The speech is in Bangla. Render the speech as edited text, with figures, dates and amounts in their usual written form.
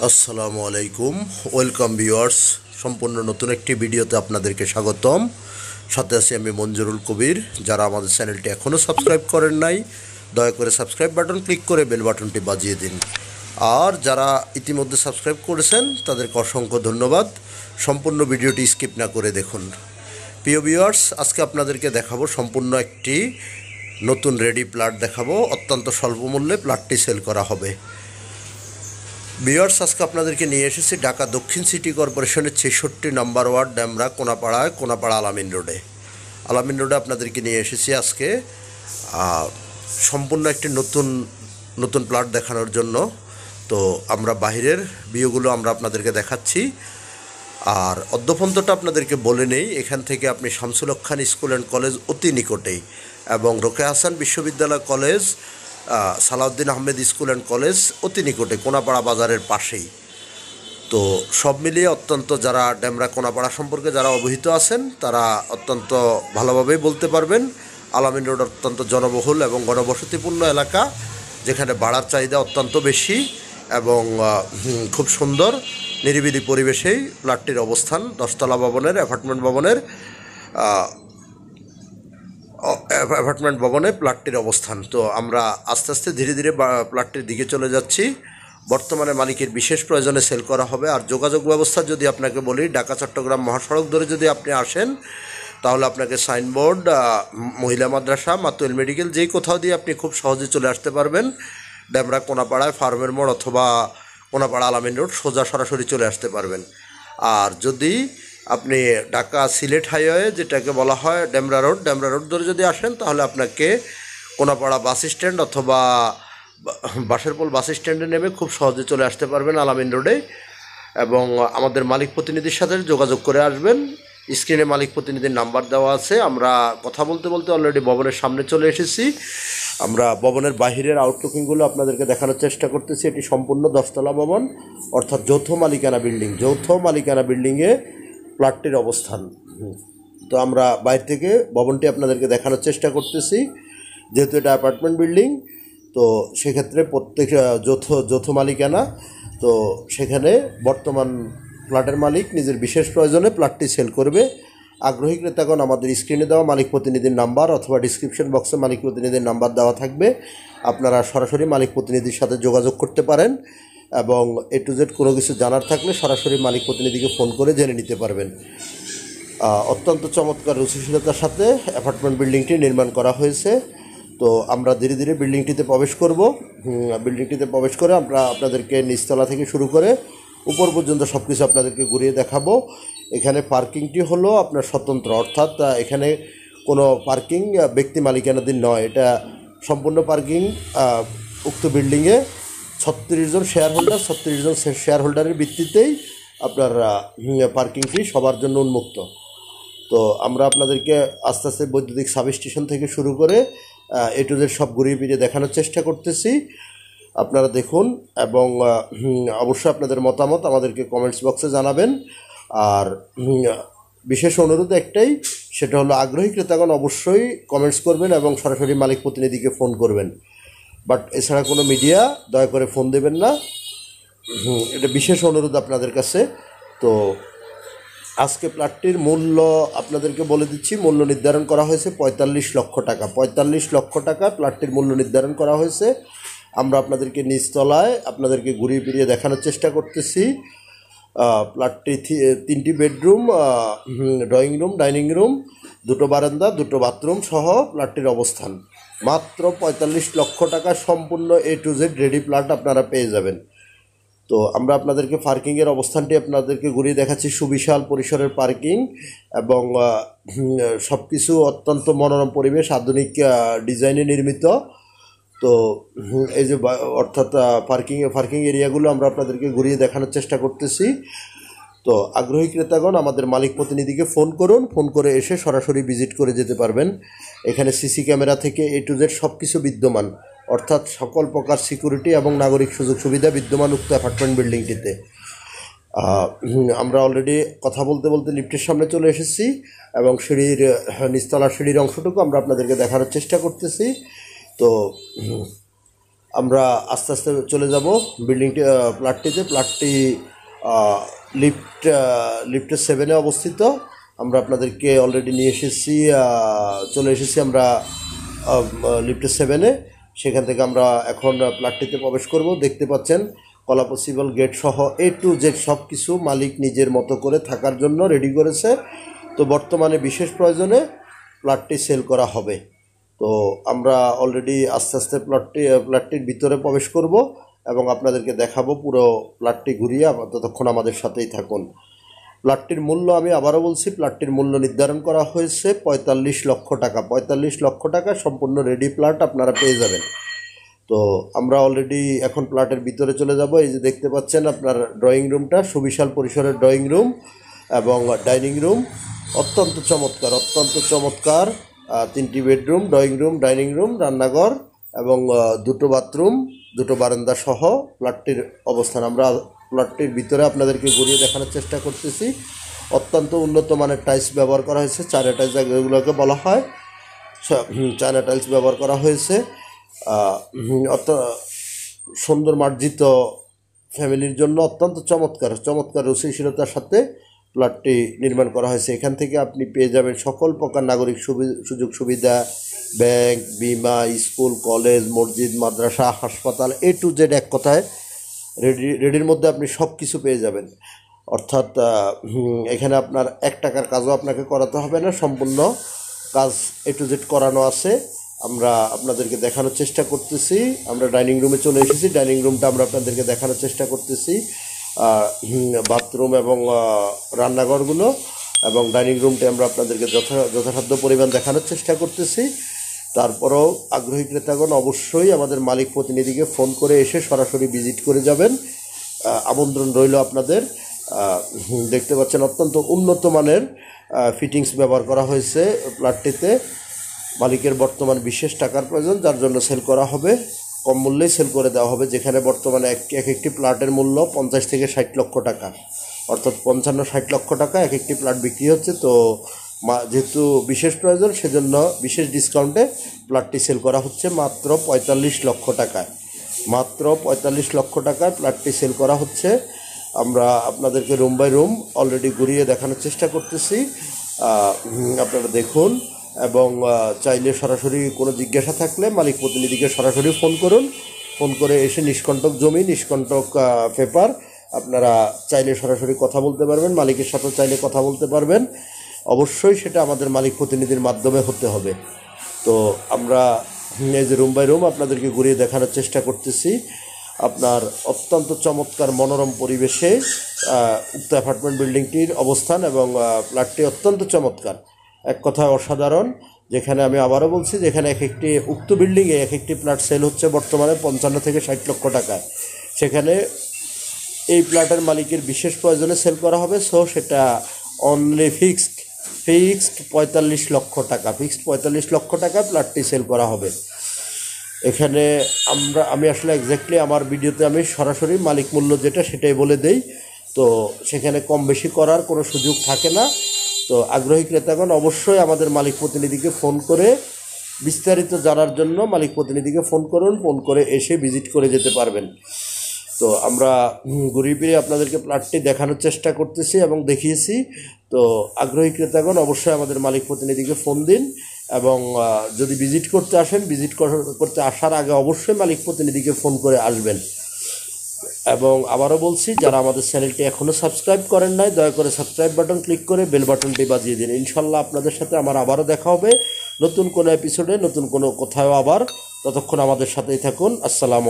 আসসালামু আলাইকুম, ওয়েলকাম ভিউয়ার্স। সম্পূর্ণ নতুন একটি ভিডিওতে আপনাদেরকে স্বাগতম। সাথে আছি আমি মঞ্জুরুল কবির। যারা আমাদের চ্যানেলটি এখনও সাবস্ক্রাইব করেন নাই, দয়া করে সাবস্ক্রাইব বাটন ক্লিক করে বেল বাটনটি বাজিয়ে দিন। আর যারা ইতিমধ্যে সাবস্ক্রাইব করেছেন তাদেরকে অসংখ্য ধন্যবাদ। সম্পূর্ণ ভিডিওটি স্কিপ না করে দেখুন। প্রিয় ভিউয়ার্স, আজকে আপনাদেরকে দেখাবো সম্পূর্ণ একটি নতুন রেডি প্লট দেখাবো। অত্যন্ত স্বল্প মূল্যে প্লটটি সেল করা হবে। ভিউয়ার্স, আজকে আপনাদেরকে নিয়ে এসেছি ঢাকা দক্ষিণ সিটি কর্পোরেশনের 66 নম্বর ওয়ার্ড, ড্যামরা, কোনাপাড়া আলামিন রোডে আপনাদেরকে নিয়ে এসেছি আজকে সম্পূর্ণ একটি নতুন প্লট দেখানোর জন্য। তো আমরা বাহিরের ভিউগুলো আমরা আপনাদেরকে দেখাচ্ছি। আর অদ্যপন্তটা আপনাদেরকে বলে নেই, এখান থেকে আপনি Shamsul Haque Khan school and college অতি নিকটেই, এবং রোকেয়া হাসান বিশ্ববিদ্যালয় college, Salauddin Ahmed school and college অতি নিকটে, কোনাপাড়া বাজারের পাশেই। তো সব মিলিয়ে অত্যন্ত, যারা ড্যামরা কোনাপাড়া সম্পর্কে যারা অবহিত আছেন তারা অত্যন্ত ভালোভাবেই বলতে পারবেন। আলামিন রোড অত্যন্ত জনবহুল এবং গণবসতিপূর্ণ এলাকা, যেখানে ভাড়ার চাহিদা অত্যন্ত বেশি এবং খুব সুন্দর নিরিবিলি পরিবেশেই প্লটটির অবস্থান। 10তলা ভবনের অ্যাপার্টমেন্ট ভবনে প্লটটির অবস্থান। তো আমরা আস্তে আস্তে ধীরে ধীরে প্লটটির দিকে চলে যাচ্ছি। বর্তমানে মালিকের বিশেষ প্রয়োজনে সেল করা হবে। আর যোগাযোগ ব্যবস্থা যদি আপনাকে বলি, ঢাকা চট্টগ্রাম মহাসড়ক ধরে যদি আপনি আসেন তাহলে আপনাকে সাইনবোর্ড, মহিলা মাদ্রাসা, মাতুয়েল মেডিকেল, যেই কোথাও দিয়ে আপনি খুব সহজে চলে আসতে পারবেন। ড্যামরা কোনাপাড়ায় ফার্মের মোড় অথবা কোনাপাড়া আলামিন রোড সোজা সরাসরি চলে আসতে পারবেন। আর যদি আপনি ঢাকা সিলেট হাইওয়ে, যেটাকে বলা হয় ড্যামরা রোড ধরে যদি আসেন তাহলে আপনাকে কোনাপাড়া বাস স্ট্যান্ড অথবা বাসেরপোল বাস স্ট্যান্ডে নেমে খুব সহজে চলে আসতে পারবেন আলামিন রোডে। এবং আমাদের মালিক প্রতিনিধির সাথে যোগাযোগ করে আসবেন। স্ক্রিনে মালিক প্রতিনিধির নাম্বার দেওয়া আছে। আমরা কথা বলতে বলতে অলরেডি ভবনের সামনে চলে এসেছি। আমরা ভবনের বাহিরের আউটলুকিংগুলো আপনাদেরকে দেখানোর চেষ্টা করতেছি। এটি সম্পূর্ণ 10তলা ভবন, অর্থাৎ যৌথ মালিকানা বিল্ডিংয়ে প্লটটির অবস্থান। তো আমরা বাইরে থেকে ভবনটি আপনাদেরকে দেখানোর চেষ্টা করতেছি। যেহেতু এটা অ্যাপার্টমেন্ট বিল্ডিং, তো সেক্ষেত্রে প্রত্যেক যৌথ মালিকানা। তো সেখানে বর্তমান প্লটের মালিক নিজের বিশেষ প্রয়োজনে প্লটটি সেল করবে। আগ্রহী ক্রেতাগণ আমাদের স্ক্রিনে দেওয়া মালিক প্রতিনিধির নাম্বার অথবা ডিসক্রিপশন বক্সে মালিক প্রতিনিধির নাম্বার দেওয়া থাকবে। আপনারা সরাসরি মালিক প্রতিনিধির সাথে যোগাযোগ করতে পারেন এবং A to Z কোনো কিছু জানার থাকলে সরাসরি মালিক প্রতিনিধিকে ফোন করে জেনে নিতে পারবেন। অত্যন্ত চমৎকার রুচিশীলতার সাথে অ্যাপার্টমেন্ট বিল্ডিংটি নির্মাণ করা হয়েছে। তো আমরা ধীরে ধীরে বিল্ডিংটিতে প্রবেশ করব। বিল্ডিংটিতে প্রবেশ করে আমরা আপনাদেরকে নিচতলা থেকে শুরু করে উপর পর্যন্ত সব কিছু আপনাদেরকে ঘুরিয়ে দেখাবো। এখানে পার্কিংটি হলো আপনার স্বতন্ত্র, অর্থাৎ এখানে কোনো পার্কিং ব্যক্তি মালিকানাধীন নয়। এটা সম্পূর্ণ পার্কিং উক্ত বিল্ডিংয়ে 36 জন শেয়ার হোল্ডারের ভিত্তিতেই আপনার পার্কিং ফি সবার জন্য উন্মুক্ত। তো আমরা আপনাদেরকে আস্তে আস্তে বৈদ্যুতিক সাবস্টেশন থেকে শুরু করে A to Z সব ঘুরিয়ে ফিরিয়ে দেখানোর চেষ্টা করতেছি। আপনারা দেখুন এবং অবশ্যই আপনাদের মতামত আমাদেরকে কমেন্টস বক্সে জানাবেন। আর বিশেষ অনুরোধ একটাই, সেটা হলো আগ্রহী ক্রেতাগণ অবশ্যই কমেন্টস করবেন এবং সরাসরি মালিক প্রতিনিধিকে ফোন করবেন। বাট এছাড়া কোনো মিডিয়া দয়া করে ফোন দেবেন না, এটা বিশেষ অনুরোধ আপনাদের কাছে। তো আজকে প্লটটির মূল্য আপনাদেরকে বলে দিচ্ছি। মূল্য নির্ধারণ করা হয়েছে 45 লক্ষ টাকা। 45 লক্ষ টাকা প্লটটির মূল্য নির্ধারণ করা হয়েছে। আমরা আপনাদেরকে নিচতলায় আপনাদেরকে ঘুরিয়ে ফিরিয়ে দেখানোর চেষ্টা করতেছি। প্লটটি 3টি bedroom, drawing room, dining room, 2টো বারান্দা, 2টো বাথরুম সহ প্লটটির অবস্থান। মাত্র 45 লক্ষ টাকা সম্পূর্ণ A to Z ready plot আপনারা পেয়ে যাবেন। তো আমরা আপনাদেরকে পার্কিংয়ের অবস্থানটি আপনাদেরকে ঘুরিয়ে দেখাচ্ছি। সুবিশাল পরিসরের পার্কিং এবং সব কিছু অত্যন্ত মনোরম পরিবেশ, আধুনিক ডিজাইনে নির্মিত। তো এই যে অর্থাৎ পার্কিং এরিয়াগুলো আমরা আপনাদেরকে ঘুরিয়ে দেখানোর চেষ্টা করতেছি। তো আগ্রহী ক্রেতাগণ আমাদের মালিক প্রতিনিধিকে ফোন করুন, ফোন করে এসে সরাসরি ভিজিট করে যেতে পারবেন। এখানে সিসি ক্যামেরা থেকে A to Z সব কিছু বিদ্যমান, অর্থাৎ সকল প্রকার সিকিউরিটি এবং নাগরিক সুযোগ সুবিধা বিদ্যমান উক্ত অ্যাপার্টমেন্ট বিল্ডিংটিতে। আমরা অলরেডি কথা বলতে বলতে লিফটের সামনে চলে এসেছি এবং নিচতলার সিঁড়ির অংশটুকু আমরা আপনাদেরকে দেখানোর চেষ্টা করতেছি। তো আমরা আস্তে আস্তে চলে যাব বিল্ডিংটি প্লাটটিতে। প্লাটটি লিফটের 7-এ অবস্থিত। আমরা আপনাদেরকে অলরেডি নিয়ে এসেছি, চলে এসেছি আমরা লিফটের 7-এ। সেখান থেকে আমরা এখন প্লাটটিতে প্রবেশ করব। দেখতে পাচ্ছেন কলা পসিবল গেট সহ A to Z সব কিছু মালিক নিজের মতো করে থাকার জন্য রেডি করেছে। তো বর্তমানে বিশেষ প্রয়োজনে প্লাটটি সেল করা হবে। তো আমরা অলরেডি আস্তে আস্তে প্লাটটির ভিতরে প্রবেশ করব এবং আপনাদেরকে দেখাবো পুরো প্লাটটি ঘুরিয়ে। ততক্ষণ আমাদের সাথেই থাকুন। প্লাটটির মূল্য আমি আবারও বলছি, প্লাটটির মূল্য নির্ধারণ করা হয়েছে 45 লক্ষ টাকা। 45 লক্ষ টাকা সম্পূর্ণ রেডি প্লাট আপনারা পেয়ে যাবেন। তো আমরা অলরেডি এখন প্লাটের ভিতরে চলে যাব। এই যে দেখতে পাচ্ছেন আপনার ড্রয়িং রুমটা, সুবিশাল পরিসরের ড্রয়িং রুম এবং ডাইনিং রুম, অত্যন্ত চমৎকার, অত্যন্ত চমৎকার। 3টি bedroom, drawing room, dining room, রান্নাঘর এবং 2টো বাথরুম, 2টো বারান্দা সহ প্লাটটির অবস্থান। আমরা প্লটটির ভিতরে আপনাদেরকে ঘুরিয়ে দেখানোর চেষ্টা করতেছি। অত্যন্ত উন্নত মানের টাইলস ব্যবহার করা হয়েছে, চায়না টাইলস এগুলোকে বলা হয়। চায়না টাইলস ব্যবহার করা হয়েছে। অত সুন্দর মার্জিত ফ্যামিলির জন্য অত্যন্ত চমৎকার চমৎকার রুচিশীলতার সাথে প্লটটি নির্মাণ করা হয়েছে। এখান থেকে আপনি পেয়ে যাবেন সকল প্রকার নাগরিক সুযোগ সুবিধা, ব্যাংক, বিমা, স্কুল, কলেজ, মসজিদ, মাদ্রাসা, হাসপাতাল, A to Z এক কথায় রেডির মধ্যে আপনি সব কিছু পেয়ে যাবেন। অর্থাৎ এখানে আপনার 1 টাকার কাজও আপনাকে করাতে হবে না, সম্পূর্ণ কাজ A to Z করানো আছে। আমরা আপনাদেরকে দেখানোর চেষ্টা করতেছি। আমরা ডাইনিং রুমে চলে এসেছি। ডাইনিং রুমটা আমরা আপনাদেরকে দেখানোর চেষ্টা করতেছি, বাথরুম এবং রান্নাঘরগুলো এবং ডাইনিং রুমটা আমরা আপনাদেরকে যথাসাধ্য পরিমাণ দেখানোর চেষ্টা করতেছি। তারপরেও আগ্রহী ক্রেতাগণ অবশ্যই আমাদের মালিক প্রতিনিধিকে ফোন করে এসে সরাসরি ভিজিট করে যাবেন। আমন্ত্রণ রইল আপনাদের। দেখতে পাচ্ছেন অত্যন্ত উন্নত মানের ফিটিংস ব্যবহার করা হয়েছে প্লাটটিতে। মালিকের বর্তমান বিশেষ টাকার প্রয়োজন, যার জন্য সেল করা হবে, কম মূল্যেই সেল করে দেওয়া হবে। যেখানে বর্তমানে এক একটি প্লাটের মূল্য 50 থেকে 60 লক্ষ টাকা, অর্থাৎ 55-60 লক্ষ টাকা এক একটি প্লাট বিক্রি হচ্ছে। তো যেহেতু বিশেষ প্রয়োজন, সেজন্য বিশেষ ডিসকাউন্টে প্লাটটি সেল করা হচ্ছে মাত্র 45 লক্ষ টাকায়। মাত্র 45 লক্ষ টাকায় প্লাটটি সেল করা হচ্ছে। আমরা আপনাদেরকে রুম বাই রুম অলরেডি ঘুরিয়ে দেখানোর চেষ্টা করতেছি, আপনারা দেখুন। এবং চাইলে সরাসরি কোনো জিজ্ঞাসা থাকলে মালিক প্রতিনিধিকে সরাসরি ফোন করুন। ফোন করে এসে নিষ্কণ্টক জমি, নিষ্কণ্টক পেপার আপনারা চাইলে সরাসরি কথা বলতে পারবেন, মালিকের সাথে চাইলে কথা বলতে পারবেন। অবশ্যই সেটা আমাদের মালিক প্রতিনিধির মাধ্যমে হতে হবে। তো আমরা এই যে রুম বাই রুম আপনাদেরকে ঘুরিয়ে দেখানোর চেষ্টা করতেছি। আপনার অত্যন্ত চমৎকার মনোরম পরিবেশে উক্ত অ্যাপার্টমেন্ট বিল্ডিংটির অবস্থান এবং প্লাটটি অত্যন্ত চমৎকার, এক কথায় অসাধারণ। যেখানে আমি আবারও বলছি, যেখানে এক একটি উক্ত বিল্ডিংয়ে এক একটি প্লাট সেল হচ্ছে বর্তমানে 55 থেকে 60 লক্ষ টাকায়, সেখানে এই প্লাটের মালিকের বিশেষ প্রয়োজনে সেল করা হবে। সো সেটা অনলি ফিক্সড 45 লক্ষ টাকা। ফিক্সড 45 লক্ষ টাকায় প্লাটটি সেল করা হবে। এখানে আমি আসলে এক্স্যাক্টলি আমার ভিডিওতে আমি সরাসরি মালিক মূল্য যেটা সেটাই বলে দেই। তো সেখানে কম বেশি করার কোনো সুযোগ থাকে না। তো আগ্রহী ক্রেতাগণ অবশ্যই আমাদের মালিক প্রতিনিধিকে ফোন করে বিস্তারিত জানার জন্য মালিক প্রতিনিধিকে ফোন করুন। ফোন করে এসে ভিজিট করে যেতে পারবেন। তো আমরা ঘুরিয়ে ফিরে আপনাদেরকে প্লটটি দেখানোর চেষ্টা করতেছি এবং দেখিয়েছি। তো আগ্রহী ক্রেতাগণ অবশ্যই আমাদের মালিক প্রতিনিধিকে ফোন দিন এবং যদি ভিজিট করতে আসেন, ভিজিট করতে আসার আগে অবশ্যই মালিক প্রতিনিধিকে ফোন করে আসবেন। এবং আবারও বলছি, যারা আমাদের চ্যানেলটি এখনও সাবস্ক্রাইব করেন নাই, দয়া করে সাবস্ক্রাইব বাটন ক্লিক করে বেল বাটনটি বাজিয়ে দিন। ইনশাল্লাহ আপনাদের সাথে আমার আবারও দেখা হবে নতুন কোনো এপিসোডে, নতুন কোনো কোথাও আবার। ততক্ষণ আমাদের সাথেই থাকুন। আসসালামু